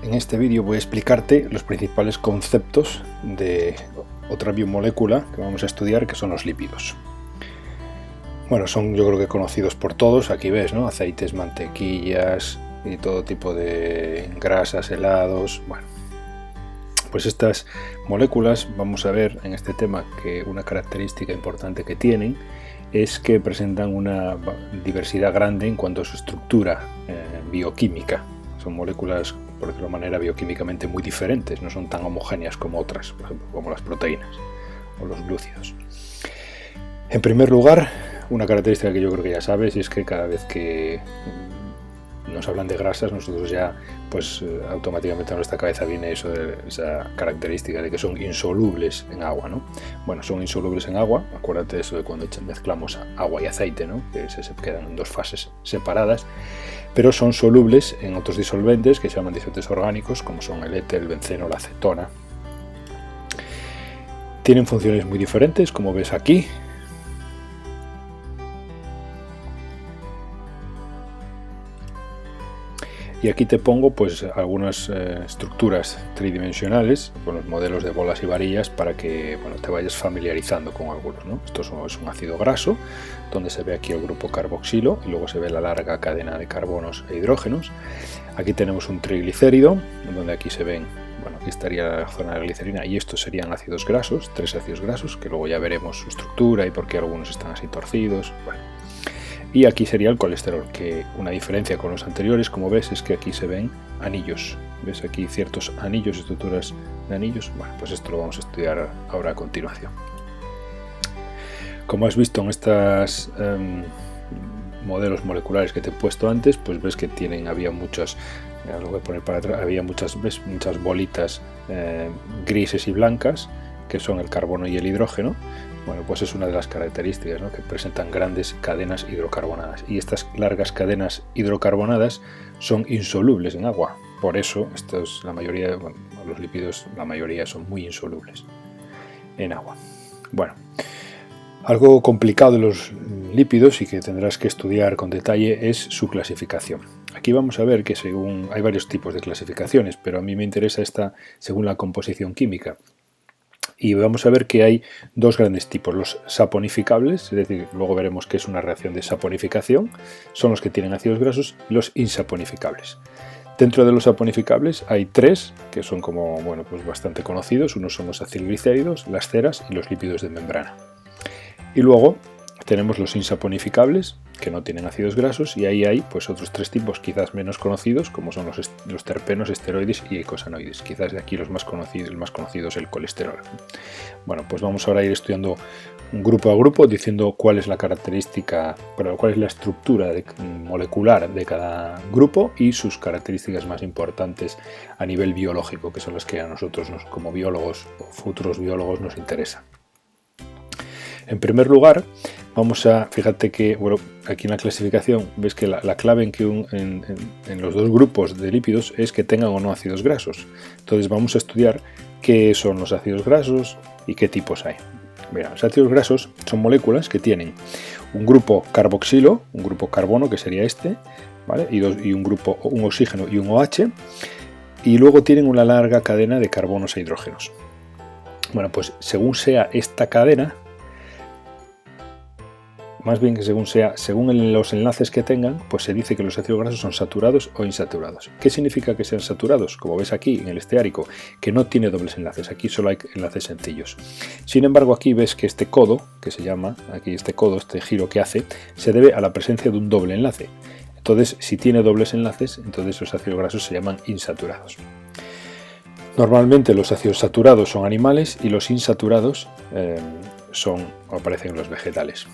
En este vídeo voy a explicarte los principales conceptos de otra biomolécula que vamos a estudiar, que son los lípidos. Bueno, son yo creo que conocidos por todos. Aquí ves, ¿no? Aceites, mantequillas y todo tipo de grasas, helados. Bueno, pues estas moléculas, vamos a ver en este tema que una característica importante que tienen es que presentan una diversidad grande en cuanto a su estructura bioquímica. Son moléculas, por decirlo de manera, bioquímicamente muy diferentes, no son tan homogéneas como otras, por ejemplo, como las proteínas o los glúcidos. En primer lugar, una característica que yo creo que ya sabes es que cada vez que nos hablan de grasas, nosotros ya pues automáticamente a nuestra cabeza viene eso de esa característica de que son insolubles en agua, ¿no? Bueno, son insolubles en agua, acuérdate de eso de cuando mezclamos agua y aceite, ¿no? Que se quedan en dos fases separadas, pero son solubles en otros disolventes que se llaman disolventes orgánicos, como son el éter, el benceno, la acetona. Tienen funciones muy diferentes, como ves aquí. Y aquí te pongo pues algunas estructuras tridimensionales con los modelos de bolas y varillas para que te vayas familiarizando con algunos, ¿no? Esto es un ácido graso, donde se ve aquí el grupo carboxilo y luego se ve la larga cadena de carbonos e hidrógenos. Aquí tenemos un triglicérido, donde aquí se ven, aquí estaría la zona de glicerina, y estos serían ácidos grasos, 3 ácidos grasos, que luego ya veremos su estructura y por qué algunos están así torcidos. Bueno. Y aquí sería el colesterol, que una diferencia con los anteriores, como ves, es que aquí se ven anillos. ¿Ves aquí ciertos anillos, estructuras de anillos? Bueno, pues esto lo vamos a estudiar ahora a continuación. Como has visto en estos modelos moleculares que te he puesto antes, pues ves que había muchas, lo voy a poner para atrás, había muchas bolitas grises y blancas, que son el carbono y el hidrógeno. Bueno, pues es una de las características, ¿no? Que presentan grandes cadenas hidrocarbonadas, y estas largas cadenas hidrocarbonadas son insolubles en agua. Por eso la mayoría, los lípidos, la mayoría son muy insolubles en agua. Bueno, algo complicado de los lípidos y que tendrás que estudiar con detalle es su clasificación. Aquí vamos a ver que hay varios tipos de clasificaciones, pero a mí me interesa esta según la composición química. Y vamos a ver que hay dos grandes tipos, los saponificables, es decir, luego veremos que es una reacción de saponificación, son los que tienen ácidos grasos, y los insaponificables. Dentro de los saponificables hay tres que son pues bastante conocidos. Unos son los acilglicéridos, las ceras y los lípidos de membrana. Y luego tenemos los insaponificables, que no tienen ácidos grasos, y ahí hay pues otros tres tipos quizás menos conocidos, como son los terpenos, esteroides y eicosanoides. Quizás de aquí el más conocido es el colesterol. Bueno, pues vamos ahora a ir estudiando grupo a grupo, diciendo cuál es la característica, cuál es la estructura molecular de cada grupo y sus características más importantes a nivel biológico, que son las que a nosotros como biólogos o futuros biólogos nos interesan. En primer lugar, fíjate que aquí en la clasificación ves que la clave en los dos grupos de lípidos es que tengan o no ácidos grasos. Entonces vamos a estudiar qué son los ácidos grasos y qué tipos hay. Mira, los ácidos grasos son moléculas que tienen un grupo carboxilo, un grupo carbono, que sería este, ¿vale? y un oxígeno y un OH, y luego tienen una larga cadena de carbonos e hidrógenos. Bueno, pues según sea esta cadena, más bien que según los enlaces que tengan, pues se dice que los ácidos grasos son saturados o insaturados. ¿Qué significa que sean saturados? Como ves aquí en el esteárico, que no tiene dobles enlaces, aquí solo hay enlaces sencillos. Sin embargo, aquí ves que este codo, que se llama, aquí este giro que hace, se debe a la presencia de un doble enlace. Entonces, si tiene dobles enlaces, entonces los ácidos grasos se llaman insaturados. Normalmente los ácidos saturados son animales y los insaturados aparecen en los vegetales.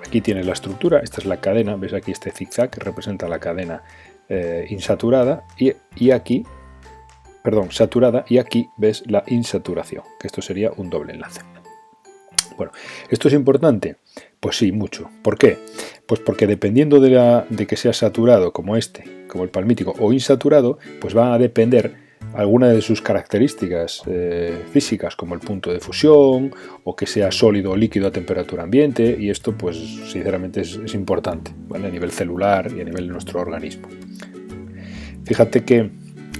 Aquí tienes la estructura, esta es la cadena, ves aquí este zigzag que representa la cadena insaturada saturada, y aquí ves la insaturación, que esto sería un doble enlace. Bueno, ¿esto es importante? Pues sí, mucho. ¿Por qué? Pues porque dependiendo de que sea saturado como el palmítico, o insaturado, pues va a depender alguna de sus características físicas, como el punto de fusión, o que sea sólido o líquido a temperatura ambiente, y esto pues sinceramente es importante, ¿vale? A nivel celular y a nivel de nuestro organismo. Fíjate que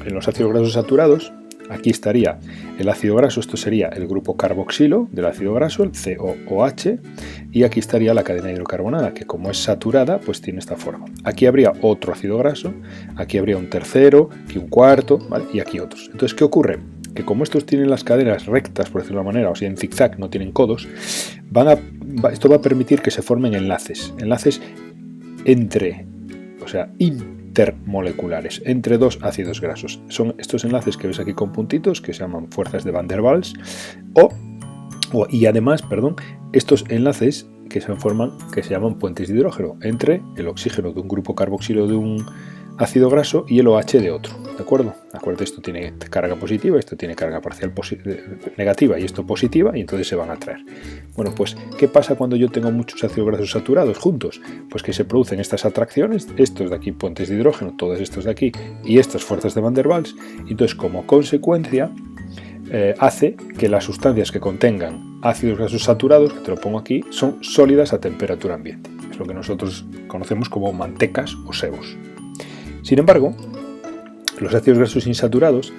en los ácidos grasos saturados, aquí estaría el ácido graso, esto sería el grupo carboxilo del ácido graso, el COOH, y aquí estaría la cadena hidrocarbonada, que como es saturada, pues tiene esta forma. Aquí habría otro ácido graso, aquí habría un tercero, aquí un cuarto, ¿vale? Y aquí otros. Entonces, ¿qué ocurre? Que como estos tienen las cadenas rectas, por decirlo de alguna manera, o sea, en zigzag, no tienen codos, esto va a permitir que se formen enlaces entre, o sea, intermoleculares, entre dos ácidos grasos. Son estos enlaces que ves aquí con puntitos, que se llaman fuerzas de Van der Waals, y además, estos enlaces que se forman, que se llaman puentes de hidrógeno, entre el oxígeno de un grupo carboxilo de un ácido graso y el OH de otro, ¿de acuerdo? Acuérdate, esto tiene carga positiva, esto tiene carga parcial negativa y esto positiva, y entonces se van a atraer. Bueno, pues, ¿qué pasa cuando yo tengo muchos ácidos grasos saturados juntos? Pues que se producen estas atracciones, estos de aquí puentes de hidrógeno, todos estos de aquí, y estas fuerzas de Van der Waals, y entonces como consecuencia hace que las sustancias que contengan ácidos grasos saturados, que te lo pongo aquí, son sólidas a temperatura ambiente. Es lo que nosotros conocemos como mantecas o sebos. Sin embargo, los ácidos grasos insaturados,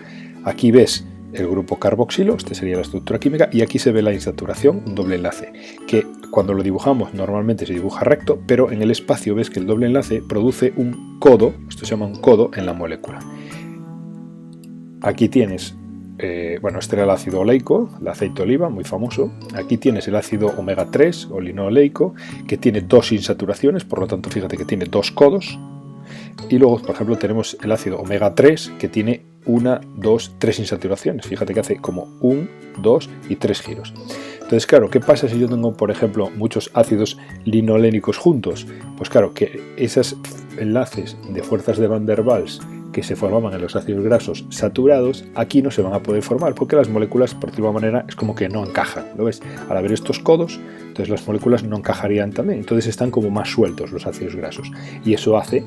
aquí ves el grupo carboxilo, este sería la estructura química, y aquí se ve la insaturación, un doble enlace, que cuando lo dibujamos normalmente se dibuja recto, pero en el espacio ves que el doble enlace produce un codo, esto se llama un codo en la molécula. Aquí tienes, este era el ácido oleico, el aceite de oliva, muy famoso. Aquí tienes el ácido omega 3 o linoleico, que tiene dos insaturaciones, por lo tanto fíjate que tiene dos codos. Y luego, por ejemplo, tenemos el ácido omega 3 que tiene 1, 2, 3 insaturaciones. Fíjate que hace como 1, 2 y 3 giros. Entonces, claro, ¿qué pasa si yo tengo, por ejemplo, muchos ácidos linolénicos juntos? Pues claro, que esos enlaces de fuerzas de Van der Waals que se formaban en los ácidos grasos saturados, aquí no se van a poder formar, porque las moléculas, por decirlo de alguna manera, es como que no encajan. ¿Lo ves? Al haber estos codos, entonces las moléculas no encajarían también. Entonces están como más sueltos los ácidos grasos. Y eso hace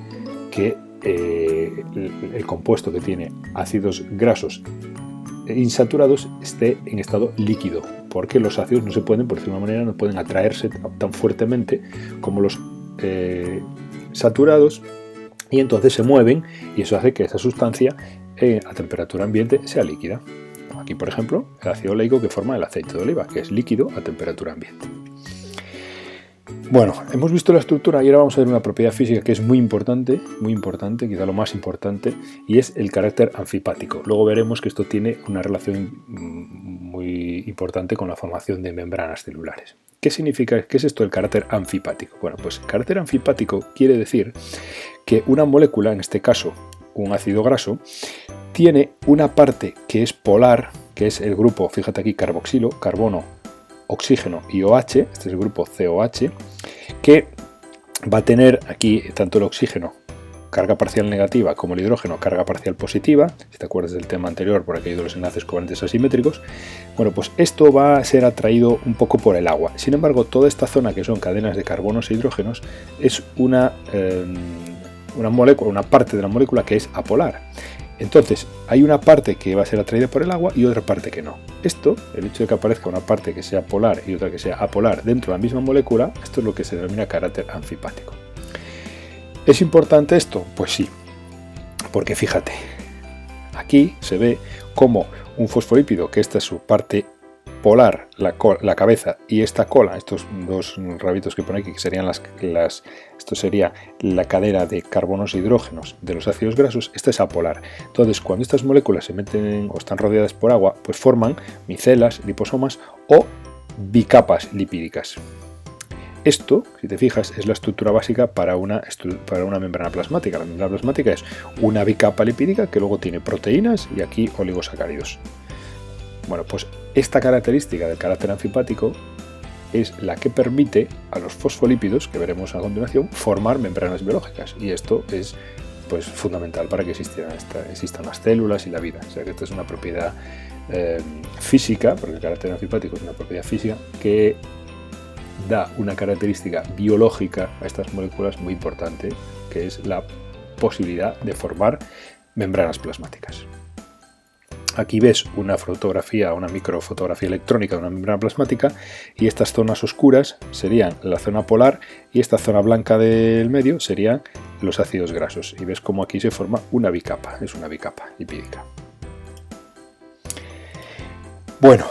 que el compuesto que tiene ácidos grasos insaturados esté en estado líquido, porque los ácidos no se pueden, por decirlo de una manera, no pueden atraerse tan fuertemente como los saturados, y entonces se mueven, y eso hace que esa sustancia a temperatura ambiente sea líquida. Aquí, por ejemplo, el ácido oleico que forma el aceite de oliva, que es líquido a temperatura ambiente. Bueno, hemos visto la estructura y ahora vamos a ver una propiedad física que es muy importante, quizá lo más importante, y es el carácter anfipático. Luego veremos que esto tiene una relación muy importante con la formación de membranas celulares. ¿Qué significa? ¿Qué es esto del carácter anfipático? Bueno, pues el carácter anfipático quiere decir que una molécula, en este caso un ácido graso, tiene una parte que es polar, que es el grupo, fíjate aquí, carboxilo, carbono, oxígeno y OH, este es el grupo COH, que va a tener aquí tanto el oxígeno carga parcial negativa como el hidrógeno carga parcial positiva, si te acuerdas del tema anterior por aquello de los enlaces covalentes asimétricos. Bueno, pues esto va a ser atraído un poco por el agua. Sin embargo, toda esta zona que son cadenas de carbonos e hidrógenos es una molécula, una parte de la molécula que es apolar. Entonces, hay una parte que va a ser atraída por el agua y otra parte que no. Esto, el hecho de que aparezca una parte que sea polar y otra que sea apolar dentro de la misma molécula, esto es lo que se denomina carácter anfipático. ¿Es importante esto? Pues sí, porque fíjate, aquí se ve como un fosfolípido, que esta es su parte polar, la cabeza, y esta cola, estos dos rabitos que pone aquí, que serían esto sería la cadena de carbonos e hidrógenos de los ácidos grasos, esta es apolar. Entonces, cuando estas moléculas se meten o están rodeadas por agua, pues forman micelas, liposomas o bicapas lipídicas. Esto, si te fijas, es la estructura básica para una membrana plasmática. La membrana plasmática es una bicapa lipídica que luego tiene proteínas y aquí oligosacáridos. Bueno, pues esta característica del carácter anfipático es la que permite a los fosfolípidos, que veremos a continuación, formar membranas biológicas. Y esto es pues fundamental para que existan las células y la vida. O sea que esto es una propiedad física, porque el carácter anfipático es una propiedad física que da una característica biológica a estas moléculas muy importante, que es la posibilidad de formar membranas plasmáticas. Aquí ves una fotografía, una microfotografía electrónica de una membrana plasmática, y estas zonas oscuras serían la zona polar y esta zona blanca del medio serían los ácidos grasos. Y ves cómo aquí se forma una bicapa, es una bicapa lipídica. Bueno,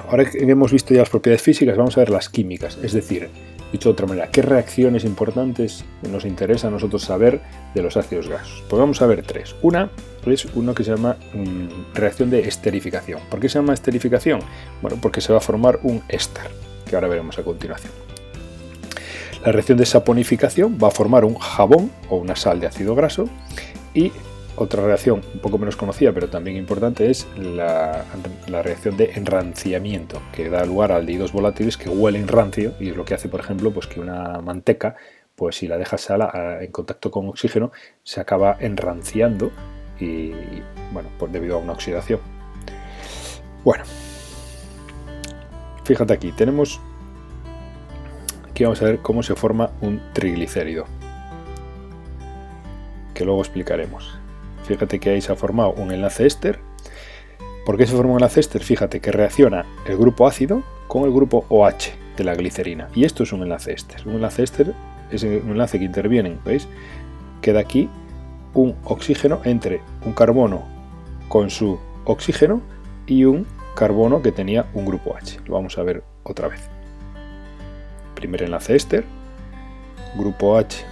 ahora que hemos visto ya las propiedades físicas, vamos a ver las químicas, es decir, dicho de otra manera, ¿qué reacciones importantes nos interesa a nosotros saber de los ácidos grasos? Pues vamos a ver tres. Una es uno que se llama reacción de esterificación. ¿Por qué se llama esterificación? Bueno, porque se va a formar un éster, que ahora veremos a continuación. La reacción de saponificación va a formar un jabón o una sal de ácido graso, y otra reacción un poco menos conocida pero también importante es la reacción de enranciamiento, que da lugar a aldehídos volátiles que huelen rancio, y es lo que hace, por ejemplo, pues que una manteca, pues si la dejas en contacto con oxígeno, se acaba enranciando y bueno, pues debido a una oxidación. Bueno, fíjate aquí, aquí vamos a ver cómo se forma un triglicérido, que luego explicaremos. Fíjate que ahí se ha formado un enlace éster. ¿Por qué se forma un enlace éster? Fíjate que reacciona el grupo ácido con el grupo OH de la glicerina, y esto es un enlace éster. Un enlace éster es un enlace que intervienen, ¿veis? Queda aquí un oxígeno entre un carbono con su oxígeno y un carbono que tenía un grupo H. Lo vamos a ver otra vez. Primer enlace éster, grupo H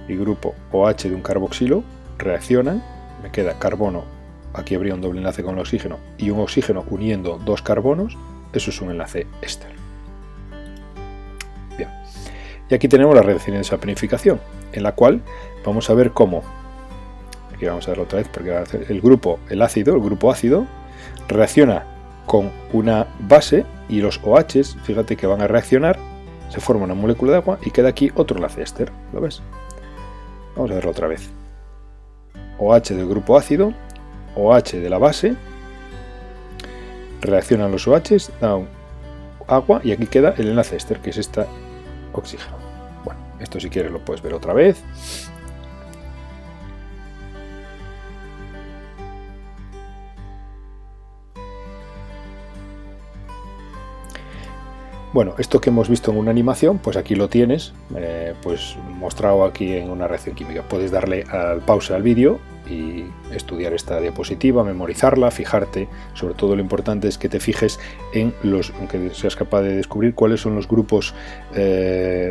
y grupo OH de un carboxilo reaccionan, me queda carbono, aquí habría un doble enlace con el oxígeno y un oxígeno uniendo dos carbonos, eso es un enlace éster. Bien, y aquí tenemos la reacción de saponificación, en la cual vamos a ver cómo, aquí vamos a verlo otra vez porque el grupo ácido reacciona con una base y los OHs, fíjate que van a reaccionar, se forma una molécula de agua y queda aquí otro enlace éster, ¿lo ves? Vamos a verlo otra vez. OH del grupo ácido, OH de la base, reaccionan los OHs, dan agua y aquí queda el enlace éster, que es este oxígeno. Bueno, esto si quieres lo puedes ver otra vez. Bueno, esto que hemos visto en una animación, pues aquí lo tienes, pues mostrado aquí en una reacción química. Puedes darle al pausa al vídeo y estudiar esta diapositiva, memorizarla, fijarte. Sobre todo lo importante es que te fijes en que seas capaz de descubrir cuáles son los grupos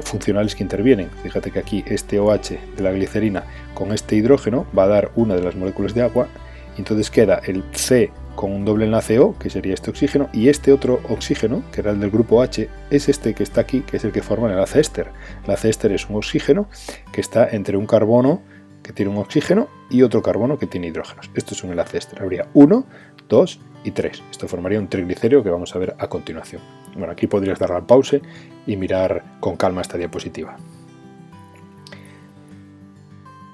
funcionales que intervienen. Fíjate que aquí este OH de la glicerina con este hidrógeno va a dar una de las moléculas de agua, y entonces queda el C con un doble enlace O, que sería este oxígeno, y este otro oxígeno, que era el del grupo H, es este que está aquí, que es el que forma el enlace éster. El enlace éster es un oxígeno que está entre un carbono que tiene un oxígeno y otro carbono que tiene hidrógenos. Esto es un enlace éster. Habría 1, 2 y 3. Esto formaría un triglicérido que vamos a ver a continuación. Bueno, aquí podrías darle al pause y mirar con calma esta diapositiva.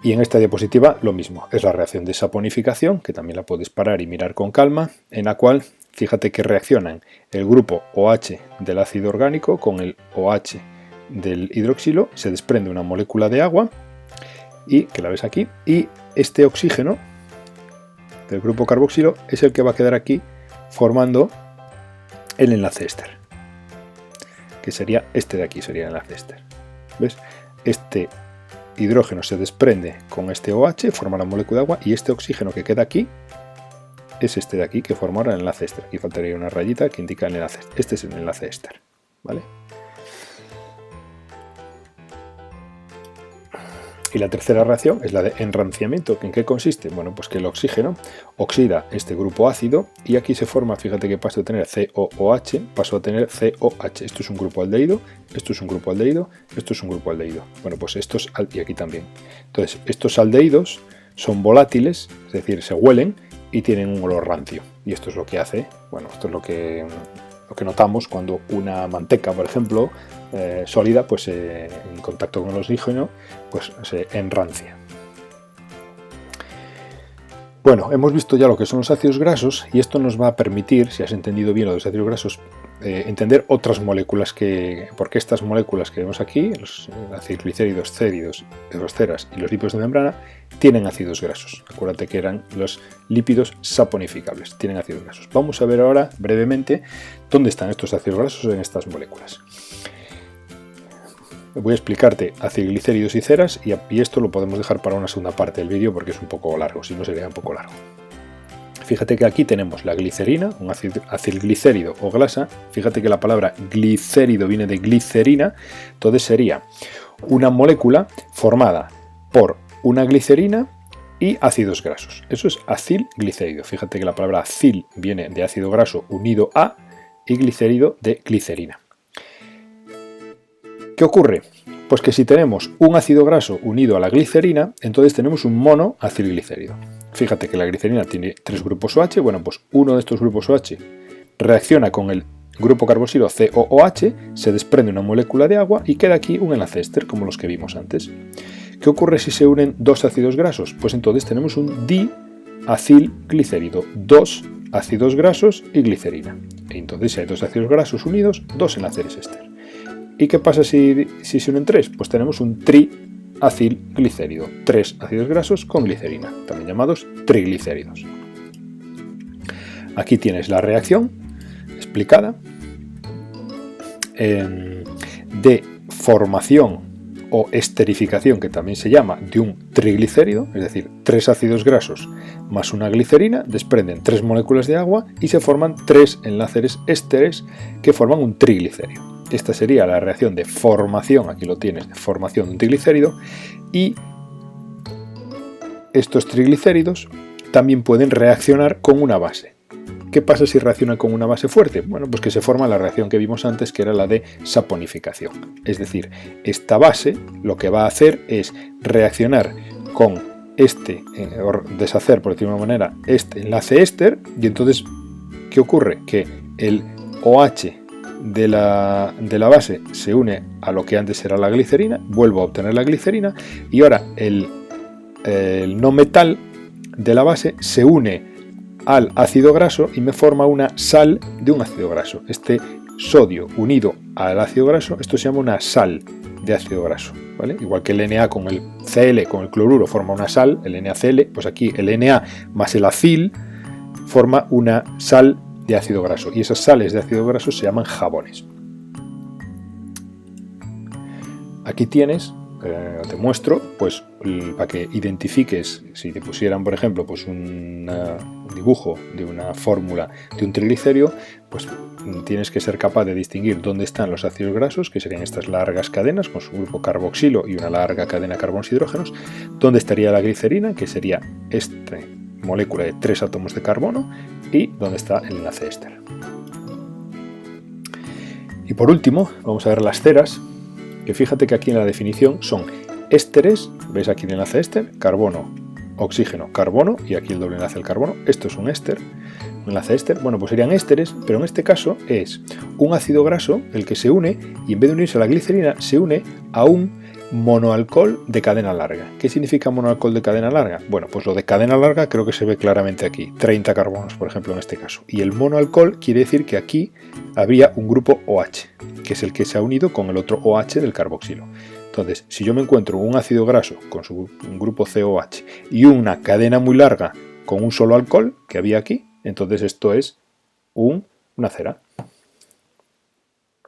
Y en esta diapositiva lo mismo, es la reacción de saponificación, que también la puedes parar y mirar con calma, en la cual fíjate que reaccionan el grupo OH del ácido orgánico con el OH del hidroxilo, se desprende una molécula de agua, y que la ves aquí, y este oxígeno del grupo carboxilo es el que va a quedar aquí formando el enlace éster, que sería este de aquí, sería el enlace éster. ¿Ves? Este hidrógeno se desprende con este OH, forma la molécula de agua, y este oxígeno que queda aquí es este de aquí, que forma ahora el enlace éster. Aquí faltaría una rayita que indica el enlace. Este es el enlace éster, ¿vale? Y la tercera reacción es la de enranciamiento. ¿En qué consiste? Bueno, pues que el oxígeno oxida este grupo ácido y aquí se forma, fíjate que paso a tener COOH, paso a tener COH. Esto es un grupo aldehído, esto es un grupo aldehído, esto es un grupo aldehído. Bueno, pues estos, y aquí también. Entonces, estos aldehídos son volátiles, es decir, se huelen y tienen un olor rancio. Y esto es lo que hace, bueno, esto es lo que notamos cuando una manteca, por ejemplo, sólida, pues en contacto con el oxígeno, pues se enrancia. Bueno, hemos visto ya lo que son los ácidos grasos y esto nos va a permitir, si has entendido bien lo de los ácidos grasos, entender otras moléculas porque estas moléculas que vemos aquí, los acilglicéridos, céridos, ceras y los lípidos de membrana, tienen ácidos grasos. Acuérdate que eran los lípidos saponificables, tienen ácidos grasos. Vamos a ver ahora brevemente dónde están estos ácidos grasos en estas moléculas. Voy a explicarte acilglicéridos y ceras y esto lo podemos dejar para una segunda parte del vídeo porque es un poco largo, si no sería un poco largo. Fíjate que aquí tenemos la glicerina, un acilglicérido o glasa. Fíjate que la palabra glicérido viene de glicerina, entonces sería una molécula formada por una glicerina y ácidos grasos. Eso es acilglicérido. Fíjate que la palabra acil viene de ácido graso unido a y glicérido de glicerina. ¿Qué ocurre? Pues que si tenemos un ácido graso unido a la glicerina, entonces tenemos un monoacilglicérido. Fíjate que la glicerina tiene 3 grupos OH, bueno, pues uno de estos grupos OH reacciona con el grupo carboxilo COOH, se desprende una molécula de agua y queda aquí un enlace éster, como los que vimos antes. ¿Qué ocurre si se unen dos ácidos grasos? Pues entonces tenemos un diacilglicérido, 2 ácidos grasos y glicerina. Y entonces si hay 2 ácidos grasos unidos, 2 enlaces éster. ¿Y qué pasa si se unen 3? Pues tenemos un triacilglicérido, 3 ácidos grasos con glicerina, también llamados triglicéridos. Aquí tienes la reacción explicada de formación o esterificación, que también se llama, de un triglicérido, es decir, 3 ácidos grasos más una glicerina, desprenden 3 moléculas de agua y se forman 3 enlaces ésteres que forman un triglicérido. Esta sería la reacción de formación, aquí lo tienes, de formación de un triglicérido, y estos triglicéridos también pueden reaccionar con una base. ¿Qué pasa si reaccionan con una base fuerte? Bueno, pues que se forma la reacción que vimos antes, que era la de saponificación. Es decir, esta base lo que va a hacer es reaccionar con deshacer, por decirlo de una manera, este enlace éster, y entonces, ¿qué ocurre? Que el OH de la base se une a lo que antes era la glicerina, vuelvo a obtener la glicerina, y ahora el no metal de la base se une al ácido graso y me forma una sal de un ácido graso. Este sodio unido al ácido graso, esto se llama una sal de ácido graso, ¿vale? Igual que el Na con el Cl, con el cloruro, forma una sal, el NaCl, pues aquí el Na más el acil forma una sal de ácido graso, y esas sales de ácido graso se llaman jabones. Aquí tienes, te muestro, pues para que identifiques, si te pusieran por ejemplo pues un dibujo de una fórmula de un triglicérido, pues tienes que ser capaz de distinguir dónde están los ácidos grasos, que serían estas largas cadenas con su grupo carboxilo y una larga cadena carbonos y hidrógenos, dónde estaría la glicerina, que sería esta molécula de 3 átomos de carbono, y dónde está el enlace éster. Y por último, vamos a ver las ceras, que fíjate que aquí en la definición son ésteres, ves aquí el enlace éster, carbono, oxígeno, carbono, y aquí el doble enlace del carbono, esto es un éster, un enlace éster, bueno, pues serían ésteres, pero en este caso es un ácido graso el que se une, y en vez de unirse a la glicerina, se une a un monoalcohol de cadena larga. ¿Qué significa monoalcohol de cadena larga? Bueno, pues lo de cadena larga creo que se ve claramente aquí, 30 carbonos, por ejemplo, en este caso. Y el monoalcohol quiere decir que aquí habría un grupo OH, que es el que se ha unido con el otro OH del carboxilo. Entonces, si yo me encuentro un ácido graso con su grupo COH y una cadena muy larga con un solo alcohol que había aquí, entonces esto es una cera.